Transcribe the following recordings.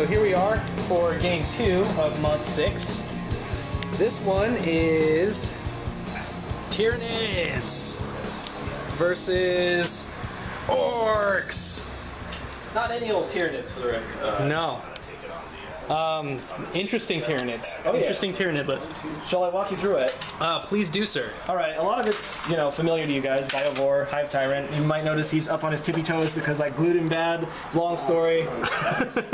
so here we are for game 2 of month 6. This one is Tyranids versus Orks. Not any old Tyranids for the record. No. Interesting Tyranids. Oh, interesting yes. Tyranid list. Shall I walk you through it? Please do, sir. All right, a lot of it's, familiar to you guys. Biovore, Hive Tyrant. You might notice he's up on his tippy toes because I glued him bad. Long story.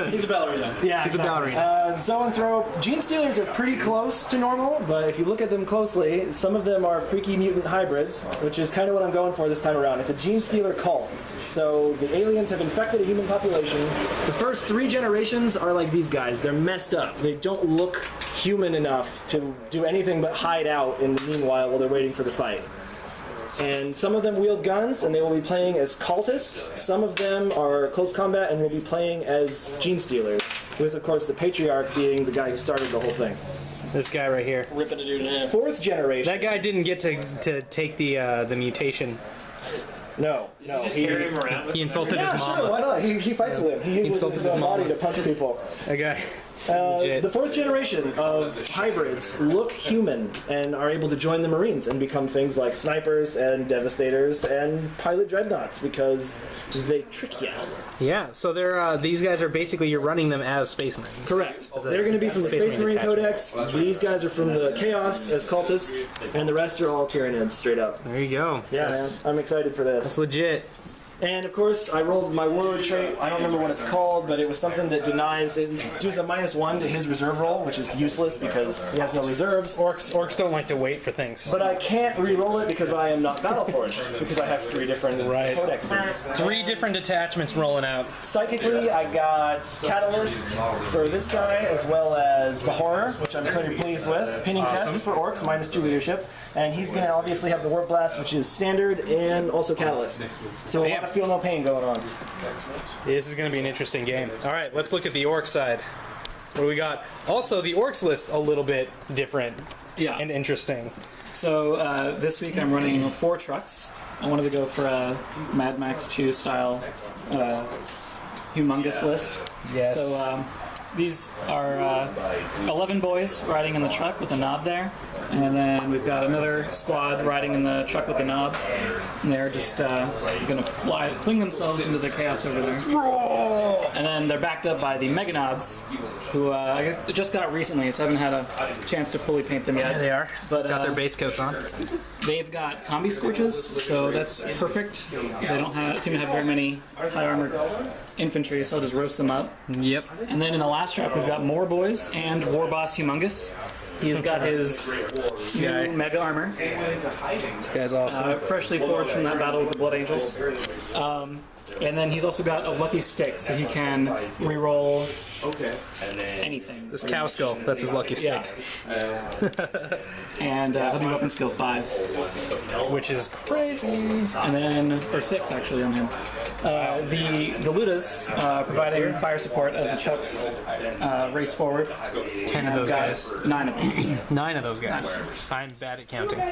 He's a ballerina. Yeah, He's a ballerina. Zoanthrope. Gene Stealers are pretty close to normal, but if you look at them closely, some of them are freaky mutant hybrids, which is kind of what I'm going for this time around. It's a Gene Stealer cult. So the aliens have infected a human population. The first 3 generations are like these guys. They're messed up. They don't look human enough to do anything but hide out in the meanwhile while they're waiting for the fight. And some of them wield guns, and they will be playing as cultists. Some of them are close combat and will be playing as Gene Stealers, with, of course, the Patriarch being the guy who started the whole thing. This guy right here. Ripping a dude in half. 4th generation. That guy didn't get to take the mutation. No. Just carry him around. He insulted Yeah, his sure, mama. why not? He fights with him. He uses insulted his his body mama. to punch people. That guy. The 4th generation of hybrids look human and are able to join the Marines and become things like snipers and devastators and pilot dreadnoughts because they trick you. Yeah, so they're these guys are basically, you're running them as Space Marines. Correct. They're going to be from the Space Marine detachment. Codex. These guys are from the Chaos as cultists, and the rest are all Tyranids straight up. There you go. Yeah, That's, man. I'm excited for this. that's legit. And of course, I rolled my warlord trait. I don't remember what it's called, but it was something that denies, it does a -1 to his reserve roll, which is useless because he has no reserves. Orcs don't like to wait for things. But I can't re-roll it because I am not Battleforged, because I have 3 different codexes. 3 different detachments rolling out. Psychically, I got Catalyst for this guy, as well as the Horror, which I'm pretty pleased with. Pinning Test for Orcs, -2 leadership. And he's going to obviously have the Warp Blast, which is standard, and also Catalyst. So a lot of feel no pain going on. This is going to be an interesting game. All right, let's look at the Orc side. What do we got? Also, the Orcs list a little bit different and interesting. So this week I'm running 4 trucks. I wanted to go for a Mad Max 2 style humongous list. Yes. So these are 11 boys riding in the truck with a knob there. And then we've got another squad riding in the truck with the knob. And they're just going to fling themselves into the chaos over there. And then they're backed up by the Mega Knobs, who I just got recently, so I haven't had a chance to fully paint them yet. There they are. But, got their base coats on. They've got combi scorches, so that's perfect. They don't seem to have very many high armored infantry, so I'll just roast them up. Yep. And then in the last trap, we've got more boys and War Boss Humongous. He's got his new mega armor. This guy's awesome. Freshly forged from that battle with the Blood Angels. And then he's also got a lucky stick, so he can reroll anything. This cow skull, that's his lucky stick. And heavy weapon skill 5. Which is crazy. And then, or 6 actually on him. The Ludas providing fire support as the Chucks race forward. 10 of those guys. 9 of them. 9 of those guys. I'm bad at counting. I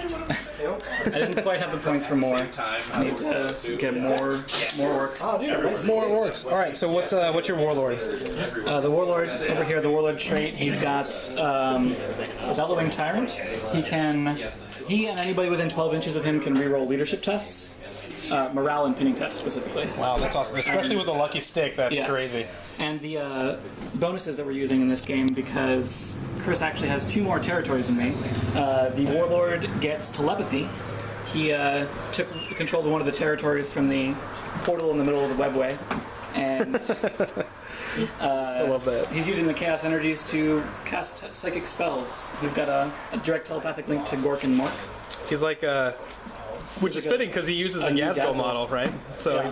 didn't quite have the points for more. I need to get more orcs. More orcs. All right. So what's your warlord? The warlord over here, the warlord trait. He's got bellowing tyrant. He and anybody within 12 inches of him can reroll leadership tests. Morale and pinning tests specifically. Wow, that's awesome. Especially with a lucky stick. That's Yes. crazy. And the bonuses that we're using in this game, because Chris actually has 2 more territories than me. The warlord gets telepathy. He took control of one of the territories from the portal in the middle of the webway, and I love that. he's using the chaos energies to cast psychic spells. He's got a direct telepathic link to Gork and Mork. He's like, which is fitting because he uses the new Gaskell Gaskell. model, right? So Yeah.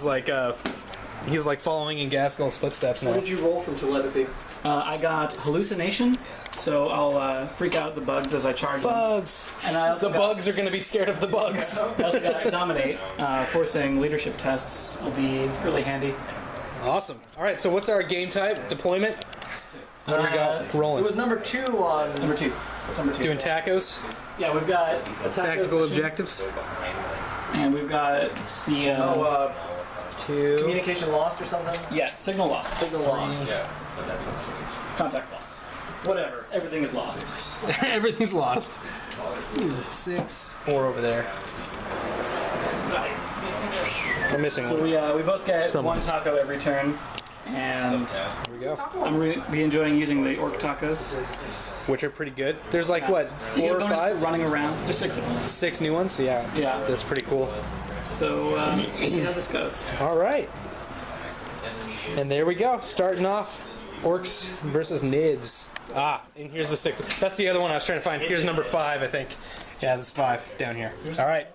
he's like following in Gaskell's footsteps now. What did you roll from telepathy? I got hallucination, so I'll freak out the bugs as I charge them. Bugs. And I also The bugs are going to be scared of the bugs. I also got dominate, forcing leadership tests will be really handy. Awesome. All right. So what's our game type? Deployment. What do we got rolling? It was number 2 on... Number 2. That's number 2. Doing tacos. Yeah, we've got Tactical objectives. and we've got the 2. Communication lost or something? yeah, signal loss. Signal lost. Contact lost. Whatever. Everything is lost. Everything's lost. Ooh, 6, 4 over there. I'm missing So one. we both get Some. one taco every turn, and Here we go. I'm be enjoying using the orc tacos. Which are pretty good. There's like what, You 4 get or bonus 5? running around. There's 6 of them. 6 new ones? Yeah. Yeah. That's pretty cool. So let's see how this goes. All right. And there we go. Starting off, Orks versus Nids. Ah, and here's the 6th. That's the other one I was trying to find. Here's number 5, I think. Yeah, this is 5 down here. All right.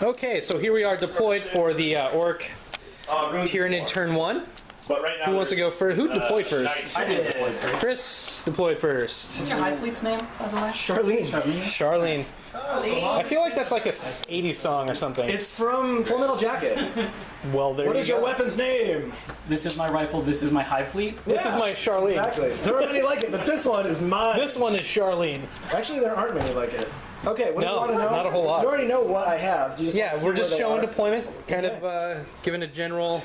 Okay, so here we are deployed for the Orc Tyranid turn 1. But right now, Who wants to go first? Who deployed first? I did deploy first. Chris deployed first. What's your High Fleet's name, by the way? Charlene. Charlene. I feel like that's like a 80s song or something. It's from Full Metal Jacket. Well, there What you is your go. weapon's name? This is my rifle. This is my High Fleet. This is my Charlene. Exactly. There aren't many like it, but this one is mine. This one is Charlene. Actually, there aren't many like it. Okay, what do you No, want to know? not a whole lot. You already know what I have. Do you just Yeah, want to we're see just where they showing are? deployment, kind of giving a general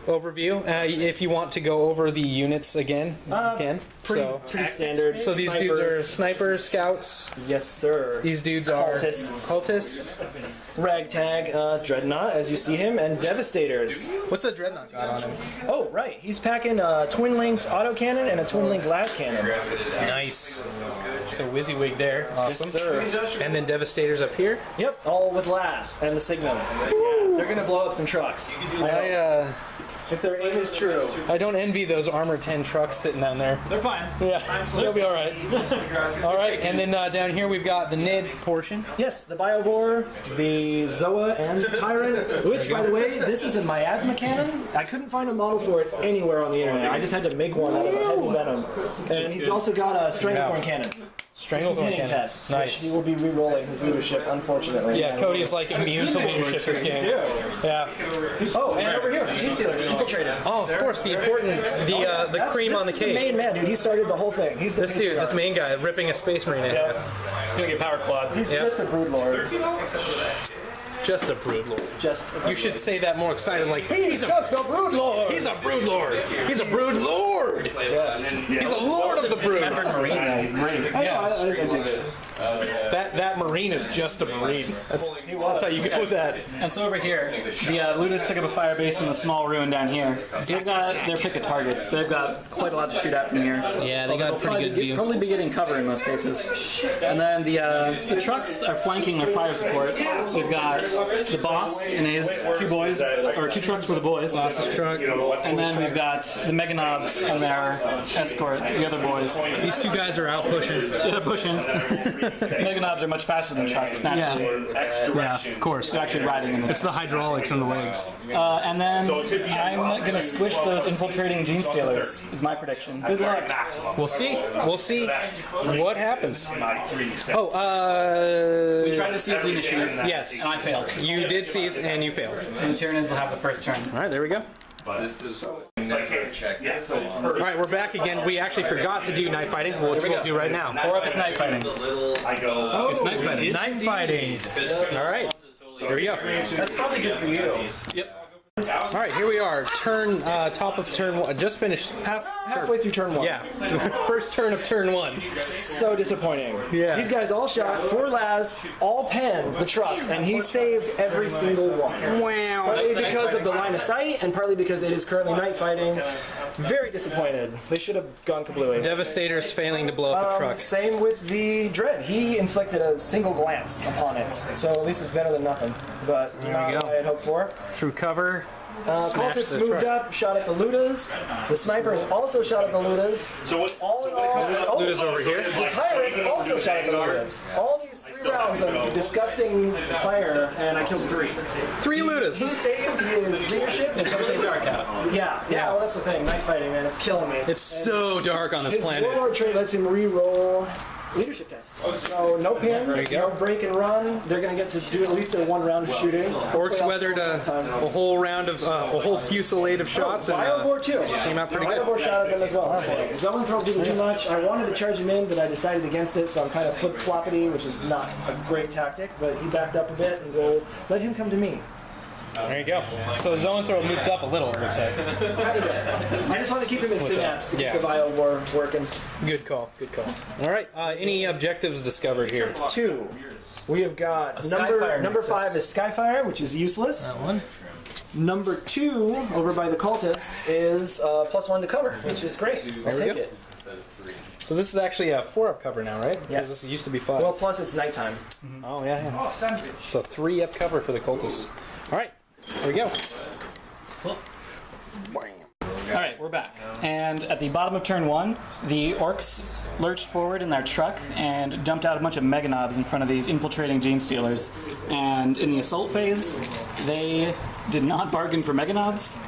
overview. If you want to go over the units again, you can. Pretty standard. So these dudes are Snipers. snipers, scouts. Yes, sir. These dudes are Cultists. cultists. Ragtag, Dreadnought, as you see him, and Devastators. What's the dreadnought got on him? Oh, right. He's packing a twin-linked autocannon and a twin-linked glass cannon. Nice. So WYSIWYG there, awesome. Yes, sir. And then Devastators up here. Yep, all with glass and the Signum. Yeah, they're gonna blow up some trucks. If their aim is true. I don't envy those Armor 10 trucks sitting down there. They're fine. Yeah, they'll be all right. All right, and then down here we've got the Nid portion. Yes, the Biovore, the Zoa, and the Tyrant, which, by the way, this is a miasma cannon. I couldn't find a model for it anywhere on the internet. I just had to make one out of a heavy venom. And he's also got a Stranglethorn cannon. Stranglethorn Hitting cannon. tests, which Nice. he will be re-rolling his leadership, unfortunately. Yeah, Cody's like immune to leadership this game. Yeah. Oh, and over here, G-Stealers, infiltrated. Oh, of course, the important, the cream on the This is the cake. main man, dude. He started the whole thing. He's the This dude, this patriarch. main guy, ripping a space marine in half. It's gonna get power clawed. He's Yep. just a broodlord. Just a broodlord. Just You should say that more excited, like he's a just a broodlord. he's a broodlord. He's a broodlord. Yes. He's a lord of the brood. Marine, though. He's great. I know, I dig it. That marine is just a marine. That's how you go with that. And so over here, the Ludus took up a fire base in the small ruin down here. They've got their pick of targets. They've got quite a lot to shoot at from here. Yeah, they got a pretty good view. Probably be getting cover in most cases. And then the trucks are flanking their fire support. We've got the boss and his 2 boys, or 2 trucks with the boys. Boss's truck. And then we've got the Meganobs and their escort, the other boys. These 2 guys are out pushing. They're pushing. Meganobs are much faster than trucks, naturally. Yeah, of course. They're actually riding in the It's the hydraulics in the legs. And then I'm gonna squish those infiltrating Gene Stealers, is my prediction. Good luck. We'll see. We'll see what happens. Oh, We tried to seize the initiative, yes. and I failed. You did seize and you failed. So the Tyranids will have the first turn. All right, there we go. this is All right, we're back again. We actually forgot to do night fighting, which we'll do right now. 4 up, it's night fighting. I go. It's night fighting. Night fighting. All right, here we go. That's probably good for you. Yep. All right, here we are. Turn top of turn 1. Just finished. Halfway through turn 1. Yeah, first turn of turn 1. So disappointing. Yeah. These guys all shot, 4 las, all penned the truck, and he saved every single one. Wow. Partly because of the line of sight, and partly because it is currently night fighting. Very disappointed. They should have gone kablooey. Devastator's failing to blow up the truck. Same with the Dread. He inflicted a single glance upon it, so at least it's better than nothing. But There we not go. what I had hoped for. Through cover. Smashed Cultists the moved truck. up, shot at the Ludas. The snipers also shot at the Ludas. So what? All in all, Luda's over here. The Tyrant also shot at the Ludas. All these 3 rounds of disgusting fire, and I killed 3. 3 He Ludas. saved his leadership. It's really dark out. Yeah, well, that's the thing. Night fighting, man, it's killing me. It's so dark on this His planet. warlord trait lets him re-roll leadership tests. So no pin, There you go. no break and run. They're gonna get to do at least their 1 round of shooting. Orcs weathered a whole round of a whole fusillade of shots and Biovore too. came out pretty good. Biovore shot at them as well. Huh? Zoanthrope didn't do much. I wanted to charge him in, but I decided against it, so I'm kind of flip-floppity, which is not a great tactic. But he backed up a bit, and we'll let him come to me. There you go. So Zoanthrope moved up a little, I would say. I just want to keep him in synapse to Yeah. keep the bio war working. Good call. Good call. All right. Any objectives discovered here? 2. We have got Skyfire number Nexus. 5 is Skyfire, which is useless. That one. Number 2 over by the cultists is +1 to cover, which is great. I'll we take go. it. So this is actually a 4-up cover now, right? Yes. Because this used to be 5. Well, plus it's nighttime. Oh yeah. So 3-up cover for the cultists. All right. Here we go. All right, we're back. And at the bottom of turn 1, the Orks lurched forward in their truck and dumped out a bunch of Mega Knobs in front of these infiltrating Gene Stealers. And in the assault phase, they did not bargain for Mega Knobs.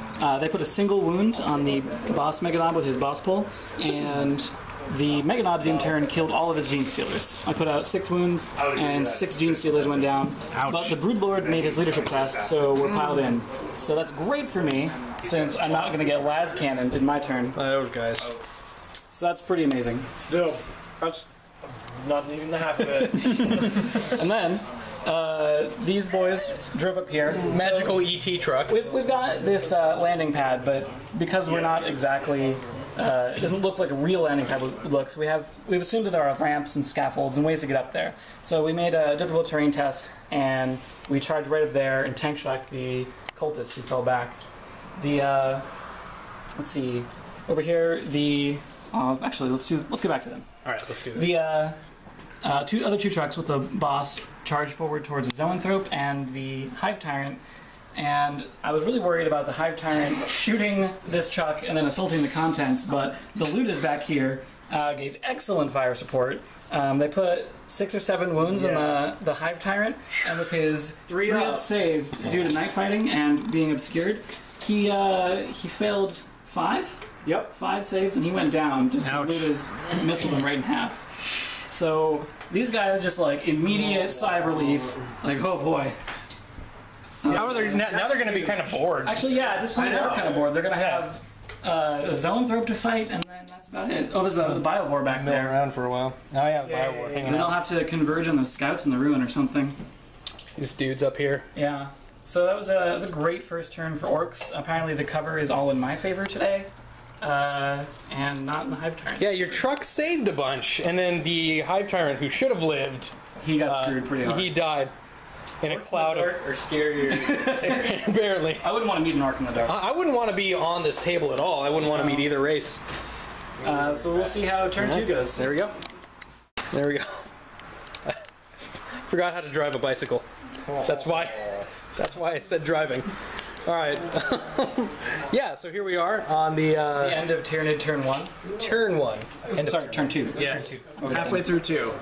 They put a single wound on the boss Mega Knob with his boss pull, and the Mega Knobs in turn killed all of his Gene Stealers. I put out 6 wounds, and 6 Gene Stealers went down. Ouch. But the Broodlord made his leadership test, so we're piled in. So that's great for me, since I'm not going to get las cannoned in my turn. Those guys. So that's pretty amazing. Still, that's not even the half of it. And then these boys drove up here. Magical ET truck. We've got this landing pad, but because we're not exactly, it doesn't look like a real landing pad looks. We've assumed that there are ramps and scaffolds and ways to get up there. So we made a difficult terrain test, and we charged right up there and tank shocked the cultists who fell back. The let's see, over here the actually let's get back to them. All right, let's do this. The two trucks with the boss charged forward towards Zoanthrope and the Hive Tyrant, and I was really worried about the Hive Tyrant shooting this truck and then assaulting the contents, but the loot is back here. Gave excellent fire support. They put 6 or 7 wounds on the Hive Tyrant, and with his 3-up save due to night fighting and being obscured, he failed 5? Yep. 5 saves, and he went down. Just Ouch. the loot is missing him right in half. So these guys just like immediate sigh of relief, like oh boy. Now they're going to be kind of bored. Actually, yeah, at this point they're kind of bored. They're gonna have a Zoanthrope to fight, and then that's about it. Oh, there's the Biovore back Been there. around for a while. Oh yeah, the Biowar And hanging then I'll out. have to converge on the scouts in the ruin or something. These dudes up here. Yeah. So that was a great first turn for Orks. Apparently the cover is all in my favor today, and not in the Hive Tyrant. Yeah, your truck saved a bunch, and then the Hive Tyrant, who should have lived, He got screwed pretty hard. he died in a cloud of. Or scarier. Barely. I wouldn't want to meet an Orc in the dark. I wouldn't want to be on this table at all. I wouldn't want to meet either race. So we'll see how turn 2 goes. There we go. There we go. Forgot how to drive a bicycle. That's why. That's why I said driving. All right. Yeah. So here we are on the The end of Tyranid turn 1. turn 1. And Sorry, turn 2. yes. Halfway through 2.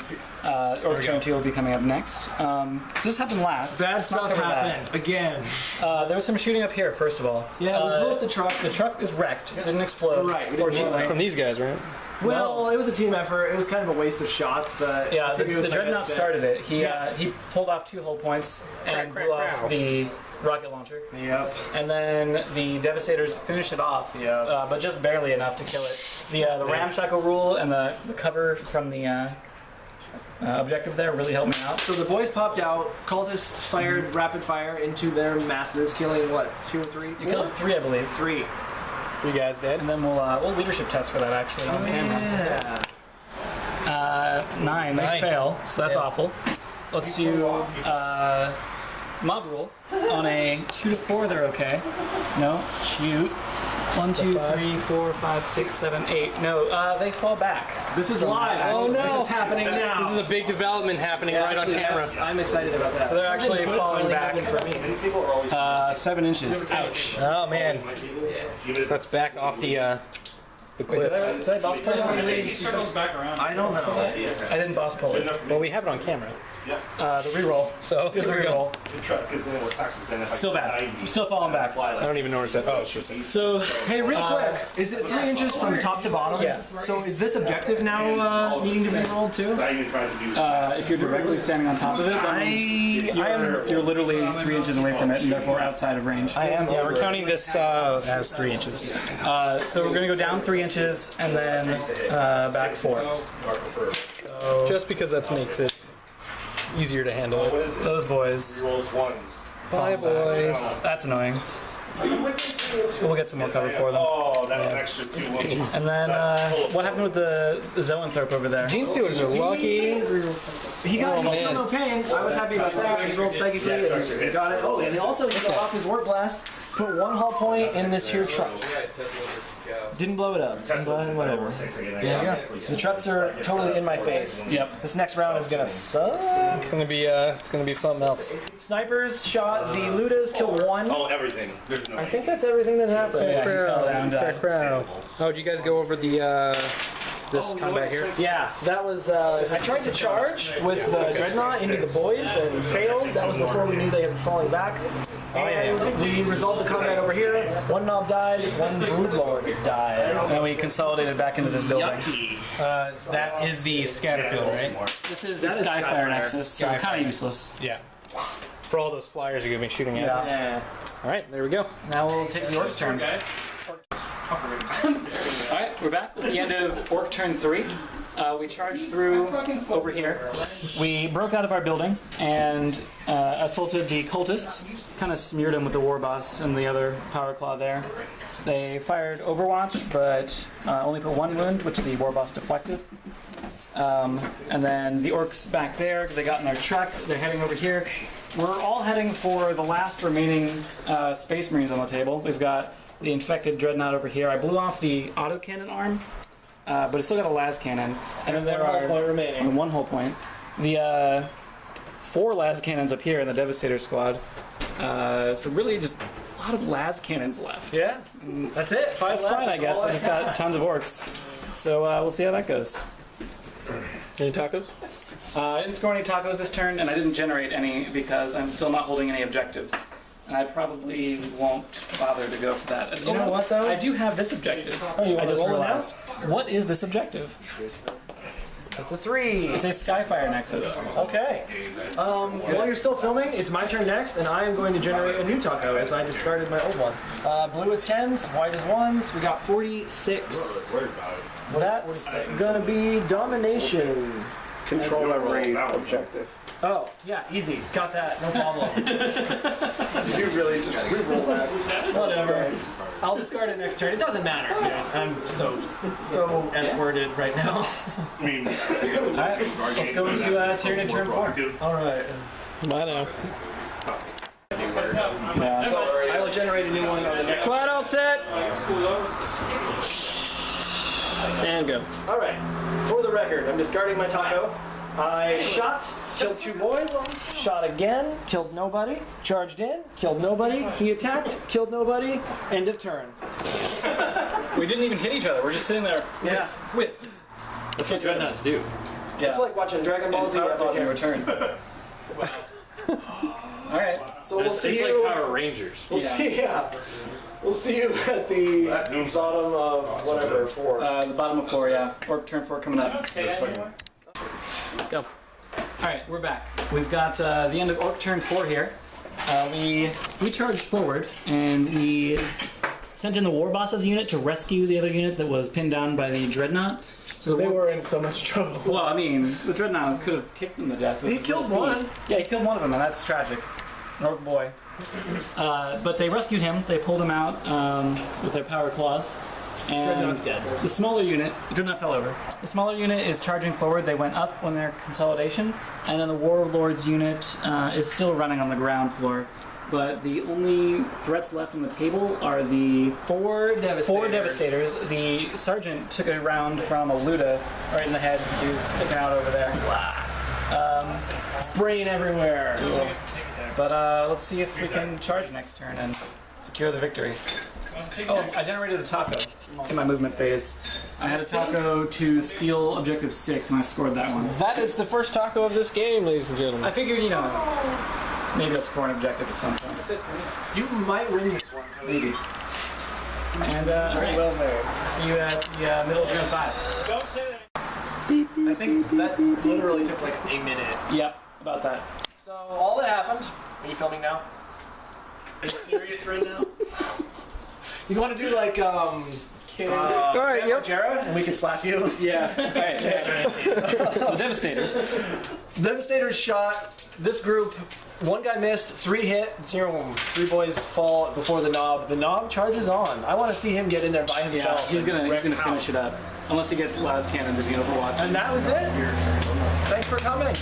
Or turn 2 will be coming up next. So this happened last. Bad Let's not stuff cover that. happened again. There was some shooting up here, first of all. Yeah, we blew up the truck. The truck is wrecked. It didn't explode. Right, we didn't Fortunately. From these guys, right? Well, it was a team effort. It was kind of a waste of shots, but Yeah, I the think it was my Dreadnought best bet. started it. He pulled off 2 hull points and blew off the rocket launcher. Yep. And then the Devastators finished it off, Yeah. but just barely enough to kill it. The ramshackle rule and the cover from the objective there really helped me out. So the boys popped out. Cultists fired rapid fire into their masses, killing what, 2 or 3? You killed 3, I believe. 3. 3 guys dead. And then we'll leadership test for that actually on camera. Yeah. 9, they 9. fail, so that's Yeah. awful. Let's do mob rule. On a 2 to 4, they're okay. No, shoot. 1, 2, 3, 4, 5, 6, 7, 8. No, they fall back. This is live. Oh, This no. is happening now. This is a big development happening right on Actually, camera. yes, I'm excited about that. So they're actually Something good falling finally back. happened for me. 7 inches. Ouch. Oh man, that's back off the cliff. Did I boss pull it? He circles back around. I don't know. I didn't boss pull it. Well, we have it on camera, The reroll. so Here's the here we go. reroll. The truck is in what sucks is then if I Still bad. Still falling back. I don't even know where it's at. Oh, it's just. So, Hey, real quick, is it 3 inches from top to bottom? Yeah. So is this objective now needing to be rolled too? I even tried to do if you're directly standing on top of it, that means you're literally 3 inches away from it and therefore outside of range. I am. Yeah, we're counting this as 3 inches. So we're gonna go down 3 inches and then back 4. Just because that makes it easier to handle it. What is it? Those boys Rolls ones. Bye, boys. That's annoying. We'll get some more cover for them. Oh, that's an extra 2 wounds. And then, what happened with the zoanthrope over there? Gene Stealers are lucky. He got man. no pain. I was happy about that. He rolled psychically and he got it. Oh, and he also got off his warp blast, put 1 hull point in this here truck. Didn't blow it up. Didn't blow it whatever. Yeah. The trucks are totally in my face. Yep. This next round is gonna suck. It's gonna be something else. Snipers shot the Ludas, killed 1. Oh, everything. There's no. I think that's everything that happened. Yeah, he fell down. Oh, did you guys go over the this combat here? Yeah, that was. I tried to charge with the Dreadnought into the boys and failed. That was before we knew they had fallen back. And we resolved the combat over here. 1 knob died, 1 broodlord died. And we consolidated back into this building. That is the scatter field, right? This is the That is Skyfire Skyfire. Nexus, so Skyfire. kind of useless. Yeah. For all those flyers you're gonna be shooting at. Yeah. All right, there we go. Now we'll take the Orcs turn. Alright, we're back at the end of Orc turn 3. We charged through over here. We broke out of our building and assaulted the cultists. Kind of smeared them with the war boss and the other power claw there. They fired Overwatch, but only put 1 wound, which the war boss deflected. And then the Orcs back there, they got in their truck. They're heading over here. We're all heading for the last remaining Space Marines on the table. We've got the infected Dreadnought over here. I blew off the autocannon arm, but it's still got a las cannon. And then there are 1 point remaining. 1 whole point. The 4 las cannons up here in the Devastator squad. So really just a lot of las cannons left. Yeah, that's it. 5 That's left. fine, I guess. I just got tons of Orcs. So we'll see how that goes. Any tacos? I didn't score any tacos this turn, and I didn't generate any because I'm still not holding any objectives. And I probably won't bother to go for that. You know what, though? I do have this objective. you I wanna just roll it realized. What is this objective? That's a 3. It's a Skyfire Nexus. Okay. While you're still filming, it's my turn next, and I am going to generate a new taco as I discarded my old one. Blue is 10s, white is 1s. We got 46. That's gonna be domination. Control every objective. Oh, yeah, easy. Got that, no problem. Did you really just re-roll that? Whatever. I'll discard it next turn. It doesn't matter. I'm so F-worded right now. I mean, Alright, let's go into Tyranid turn 4. Alright. Bye now. Yeah. So I will generate a new one on the next. Flat out set. And go. Alright. For the record, I'm discarding my taco. I shot, killed 2 boys, shot again, killed nobody, charged in, killed nobody, he attacked, killed nobody, end of turn. We didn't even hit each other. We're just sitting there Yeah. with. That's what Dreadnoughts do. Yeah. It's like watching Dragon Ball Z. Power claws in return. Alright. So we'll see it's you. like Power Rangers. We'll see. Yeah. We'll see you at the bottom of whatever 4. The bottom of 4, yeah. Orc turn 4 coming up. Go. Alright, we're back. We've got the end of Orc turn 4 here. We charged forward and we sent in the War Boss's unit to rescue the other unit that was pinned down by the Dreadnought. So They were in so much trouble. well, I mean, the Dreadnought could have kicked them to death. with He his killed little one. feet. Yeah, he killed one of them, and that's tragic. An Orc boy. But they rescued him. They pulled him out with their power claws. And Dreadnought's dead. the smaller unit, Dreadnought fell over. The smaller unit is charging forward. They went up on their consolidation, and then the Warlord's unit is still running on the ground floor. But the only threats left on the table are the 4 Devastators. The sergeant took a round from a Luda right in the head because he was sticking out over there. Brain everywhere. But let's see if we can charge next turn and secure the victory. Oh, I generated a taco in my movement phase. I had a taco to steal objective 6, and I scored that one. That is the first taco of this game, ladies and gentlemen. I figured, maybe I'll score an objective at some point. You might win this one. Maybe. And, alright. Well there. See you at the middle of turn 5. I think that literally took like a minute. Yep, about that. So all that happened. Are you filming now? Are you serious right now? You want to do like All right, yep. Jera, and we can slap you. Yeah. All right. So Devastators. Devastator's shot. This group, one guy missed, 3 hit, 3 boys fall before the knob. The knob charges on. I want to see him get in there by Yeah, himself. he's gonna finish it up. Unless he gets Laz Cannon to be Overwatch. And that was it. Thanks for coming.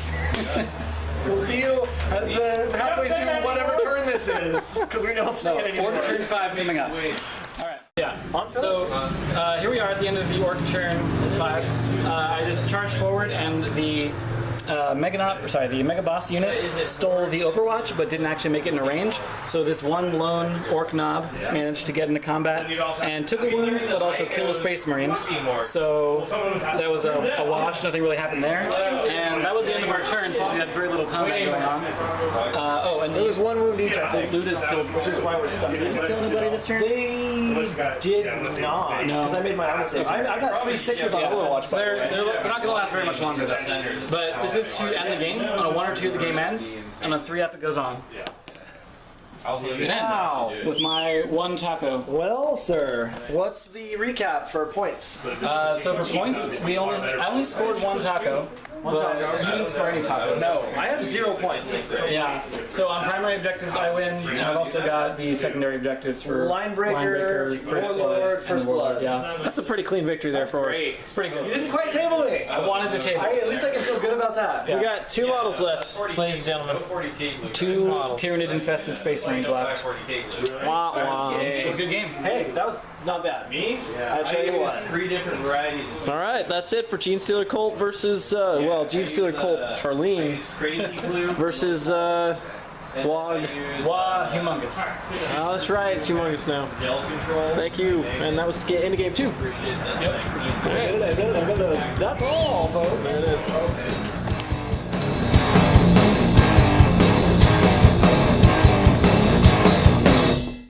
We'll see you at the halfway through whatever turn this is, because we don't see it anymore. Orc turn 5 coming up. All right. Yeah. So here we are at the end of the Orc turn 5. I just charged forward, and the the Mega Boss unit stole the Overwatch, but didn't actually make it into range. So this one lone Orc knob managed to get into combat and took a wound, but also killed a Space Marine. So that was a wash. Nothing really happened there, and that was the end of our turn since we had very little combat going on. And There was one wound each, I think. Luda's killed, which is why we're stuck. Did you kill anybody this turn? They did not, because I made my own mistake. I got 3 6s on Overwatch. So they're not going to last very much longer, though. But this is to end the game. On a 1 or 2, the game ends. On a 3 up, it goes on. It ends with my 1 taco. Well, sir, what's the recap for points? So for points, I only scored 1 taco. But you didn't score any tacos. No, I have 0 points. Yeah. So on primary objectives, I win, and I've also got the secondary objectives for Linebreaker, Warlord, First Blood. Yeah. That's a pretty clean victory there for us. It's pretty You good. didn't quite table me. I wanted to table. At least I can feel good about that. We got 2 models left, ladies and gentlemen. 2 models. Tyranid-infested Space Marines left. Wah, wah. It was a good game. Hey, that was not bad. Me? I tell you what. 3 different varieties of All right, that's it for Gene Stealer Colt versus, Gene Stealer Colt Charlene crazy glue. versus, Wog. Wow, humongous. Oh, that's right, it's humongous now. Gel control. Thank you, and that was the end of game 2. That's all, folks. There it is.